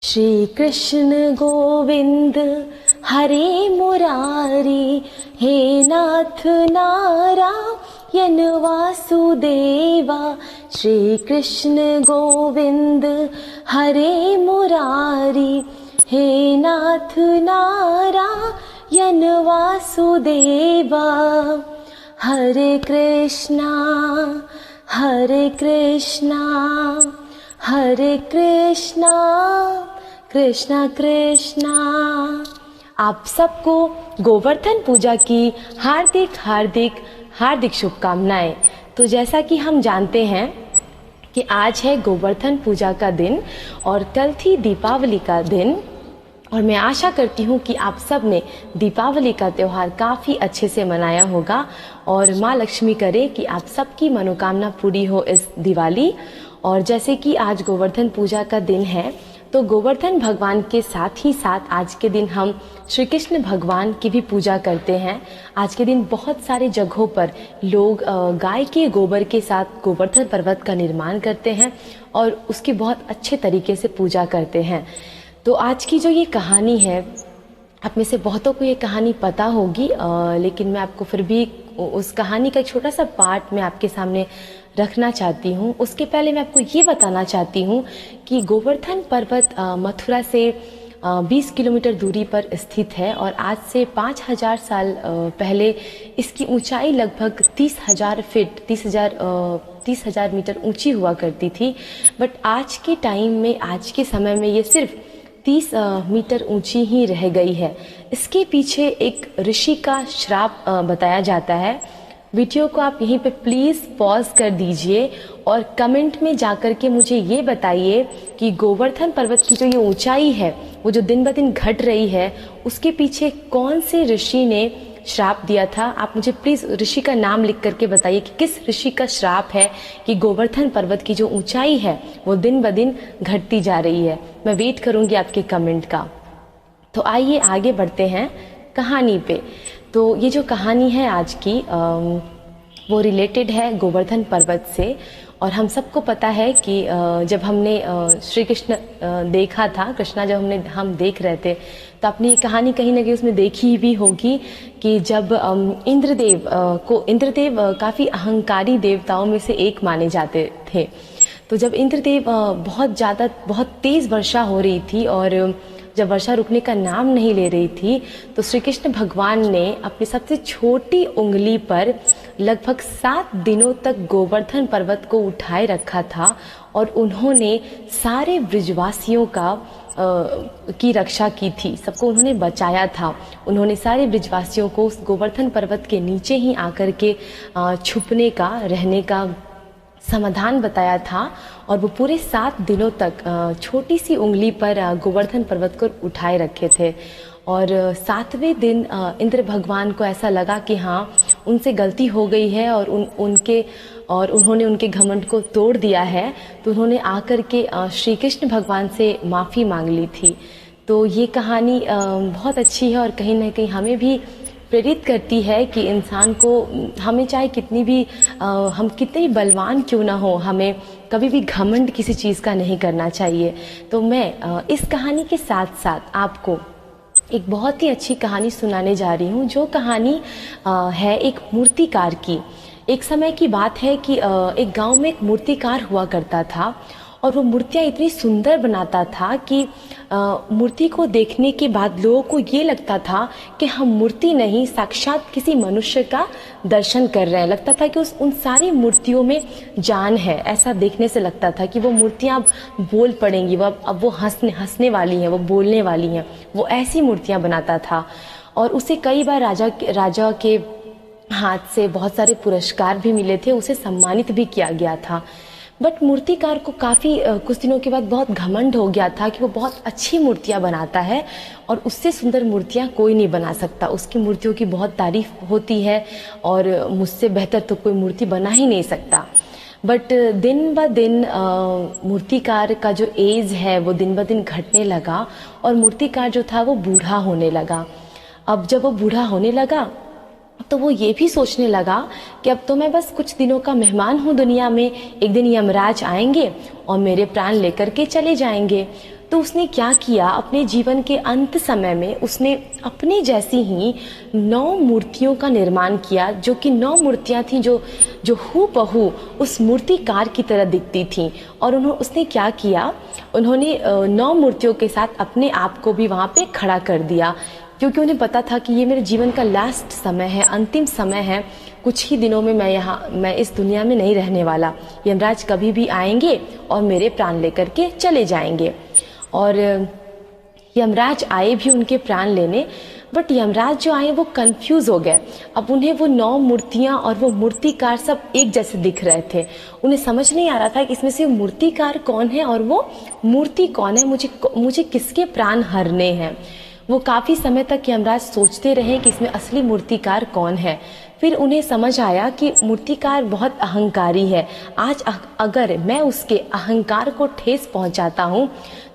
श्री कृष्ण गोविंद हरे मुरारी, हे नाथ नारायण वासुदेवा। श्री कृष्ण गोविंद हरे मुरारी, हे नाथ नारायण वासुदेवा। हरे कृष्णा हरे कृष्णा हरे कृष्णा कृष्णा कृष्णा। आप सबको गोवर्धन पूजा की हार्दिक हार्दिक हार्दिक शुभकामनाएं। तो जैसा कि हम जानते हैं कि आज है गोवर्धन पूजा का दिन और कल थी दीपावली का दिन, और मैं आशा करती हूँ कि आप सब ने दीपावली का त्यौहार काफ़ी अच्छे से मनाया होगा और माँ लक्ष्मी करे कि आप सबकी मनोकामना पूरी हो इस दिवाली। और जैसे कि आज गोवर्धन पूजा का दिन है, तो गोवर्धन भगवान के साथ ही साथ आज के दिन हम श्री कृष्ण भगवान की भी पूजा करते हैं। आज के दिन बहुत सारे जगहों पर लोग गाय के गोबर के साथ गोवर्धन पर्वत का निर्माण करते हैं और उसकी बहुत अच्छे तरीके से पूजा करते हैं। तो आज की जो ये कहानी है, आप में से बहुतों को ये कहानी पता होगी, लेकिन मैं आपको फिर भी उस कहानी का एक छोटा सा पार्ट मैं आपके सामने रखना चाहती हूँ। उसके पहले मैं आपको ये बताना चाहती हूँ कि गोवर्धन पर्वत मथुरा से 20 किलोमीटर दूरी पर स्थित है और आज से 5000 साल पहले इसकी ऊंचाई लगभग 30,000 फीट 30,000 मीटर ऊंची हुआ करती थी। बट आज के टाइम में, आज के समय में ये सिर्फ 30 मीटर ऊंची ही रह गई है। इसके पीछे एक ऋषि का श्राप बताया जाता है। वीडियो को आप यहीं पे प्लीज़ पॉज कर दीजिए और कमेंट में जाकर के मुझे ये बताइए कि गोवर्धन पर्वत की जो ये ऊंचाई है, वो जो दिन ब दिन घट रही है, उसके पीछे कौन से ऋषि ने श्राप दिया था। आप मुझे प्लीज़ ऋषि का नाम लिख करके बताइए कि किस ऋषि का श्राप है कि गोवर्धन पर्वत की जो ऊंचाई है वो दिन ब दिन घटती जा रही है। मैं वेट करूंगी आपके कमेंट का। तो आइए आगे बढ़ते हैं कहानी पे। तो ये जो कहानी है आज की, वो रिलेटेड है गोवर्धन पर्वत से। और हम सबको पता है कि जब हमने श्री कृष्ण देखा था, कृष्णा जब हम देख रहे थे, तो आपने ये कहानी कहीं ना कहीं उसमें देखी भी होगी कि जब इंद्रदेव काफ़ी अहंकारी देवताओं में से एक माने जाते थे। तो जब इंद्रदेव बहुत तेज़ वर्षा हो रही थी और जब वर्षा रुकने का नाम नहीं ले रही थी, तो श्री कृष्ण भगवान ने अपनी सबसे छोटी उंगली पर लगभग 7 दिनों तक गोवर्धन पर्वत को उठाए रखा था और उन्होंने सारे ब्रिजवासियों की रक्षा की थी। सबको उन्होंने बचाया था। उन्होंने सारे ब्रिजवासियों को उस गोवर्धन पर्वत के नीचे ही आकर के छुपने का, रहने का समाधान बताया था। और वो पूरे 7 दिनों तक छोटी सी उंगली पर गोवर्धन पर्वत को उठाए रखे थे। और 7वें दिन इंद्र भगवान को ऐसा लगा कि हाँ, उनसे गलती हो गई है और उन्होंने उनके घमंड को तोड़ दिया है। तो उन्होंने आकर के श्री कृष्ण भगवान से माफ़ी मांग ली थी। तो ये कहानी बहुत अच्छी है और कहीं ना कहीं हमें भी प्रेरित करती है कि इंसान को, हमें चाहे हम कितने बलवान क्यों ना हो, हमें कभी भी घमंड किसी चीज़ का नहीं करना चाहिए। तो मैं इस कहानी के साथ साथ आपको एक बहुत ही अच्छी कहानी सुनाने जा रही हूँ, जो कहानी है एक मूर्तिकार की। एक समय की बात है कि एक गांव में एक मूर्तिकार हुआ करता था और वो मूर्तियाँ इतनी सुंदर बनाता था कि मूर्ति को देखने के बाद लोगों को ये लगता था कि हम मूर्ति नहीं, साक्षात किसी मनुष्य का दर्शन कर रहे हैं। लगता था कि उन सारी मूर्तियों में जान है। ऐसा देखने से लगता था कि वो मूर्तियाँ अब बोल पड़ेंगी, अब वो हंसने वाली हैं, वो बोलने वाली हैं। वो ऐसी मूर्तियाँ बनाता था और उसे कई बार राजा के हाथ से बहुत सारे पुरस्कार भी मिले थे, उसे सम्मानित भी किया गया था। बट मूर्तिकार को काफ़ी कुछ दिनों के बाद बहुत घमंड हो गया था कि वो बहुत अच्छी मूर्तियाँ बनाता है और उससे सुंदर मूर्तियाँ कोई नहीं बना सकता। उसकी मूर्तियों की बहुत तारीफ होती है और मुझसे बेहतर तो कोई मूर्ति बना ही नहीं सकता। बट दिन ब दिन मूर्तिकार का जो एज है वो दिन ब दिन घटने लगा और मूर्तिकार जो था वो बूढ़ा होने लगा। अब जब वो बूढ़ा होने लगा तो वो ये भी सोचने लगा कि अब तो मैं बस कुछ दिनों का मेहमान हूँ दुनिया में, एक दिन यमराज आएंगे और मेरे प्राण लेकर के चले जाएंगे। तो उसने क्या किया, अपने जीवन के अंत समय में उसने अपने जैसी ही 9 मूर्तियों का निर्माण किया, जो कि 9 मूर्तियां थीं जो हूबहू उस मूर्तिकार की तरह दिखती थीं। और उसने क्या किया, उन्होंने 9 मूर्तियों के साथ अपने आप को भी वहाँ पे खड़ा कर दिया, क्योंकि उन्हें पता था कि ये मेरे जीवन का लास्ट समय है, अंतिम समय है। कुछ ही दिनों में मैं इस दुनिया में नहीं रहने वाला। यमराज कभी भी आएंगे और मेरे प्राण लेकर के चले जाएंगे। और यमराज आए भी उनके प्राण लेने, बट यमराज जो आए वो कंफ्यूज हो गए। अब उन्हें वो 9 मूर्तियां और वो मूर्तिकार सब एक जैसे दिख रहे थे। उन्हें समझ नहीं आ रहा था कि इसमें से मूर्तिकार कौन है और वो मूर्ति कौन है, मुझे किसके प्राण हरने हैं। वो काफ़ी समय तक यमराज सोचते रहे कि इसमें असली मूर्तिकार कौन है। फिर उन्हें समझ आया कि मूर्तिकार बहुत अहंकारी है। आज अगर मैं उसके अहंकार को ठेस पहुंचाता हूं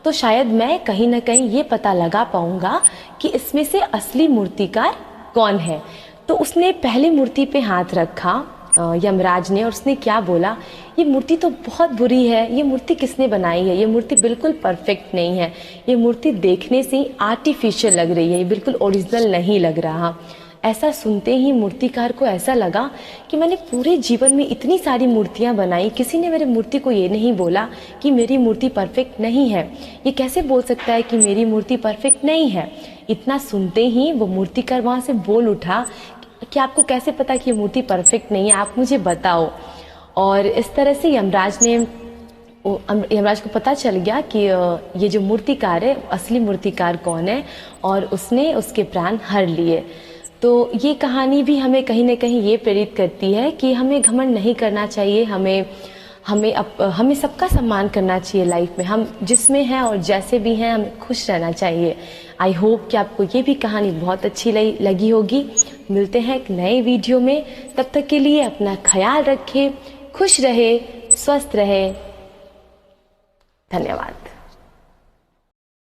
तो शायद मैं कहीं ना कहीं ये पता लगा पाऊंगा कि इसमें से असली मूर्तिकार कौन है। तो उसने पहली मूर्ति पे हाथ रखा यमराज ने, और उसने क्या बोला, ये मूर्ति तो बहुत बुरी है, ये मूर्ति किसने बनाई है, ये मूर्ति बिल्कुल परफेक्ट नहीं है, ये मूर्ति देखने से ही आर्टिफिशियल लग रही है, ये बिल्कुल ओरिजिनल नहीं लग रहा। ऐसा सुनते ही मूर्तिकार को ऐसा लगा कि मैंने पूरे जीवन में इतनी सारी मूर्तियां बनाई, किसी ने मेरी मूर्ति को ये नहीं बोला कि मेरी मूर्ति परफेक्ट नहीं है। ये कैसे बोल सकता है कि मेरी मूर्ति परफेक्ट नहीं है। इतना सुनते ही वो मूर्तिकार वहाँ से बोल उठा कि आपको कैसे पता कि ये मूर्ति परफेक्ट नहीं है, आप मुझे बताओ। और इस तरह से यमराज को पता चल गया कि ये जो मूर्तिकार है असली मूर्तिकार कौन है, और उसने उसके प्राण हर लिए। तो ये कहानी भी हमें कहीं ना कहीं ये प्रेरित करती है कि हमें घमंड नहीं करना चाहिए, हमें सबका सम्मान करना चाहिए लाइफ में। हम जिसमें हैं और जैसे भी हैं हमें खुश रहना चाहिए। आई होप कि आपको ये भी कहानी बहुत अच्छी लगी होगी। मिलते हैं एक नए वीडियो में, तब तक के लिए अपना ख्याल रखें, खुश रहे, स्वस्थ रहे। धन्यवाद।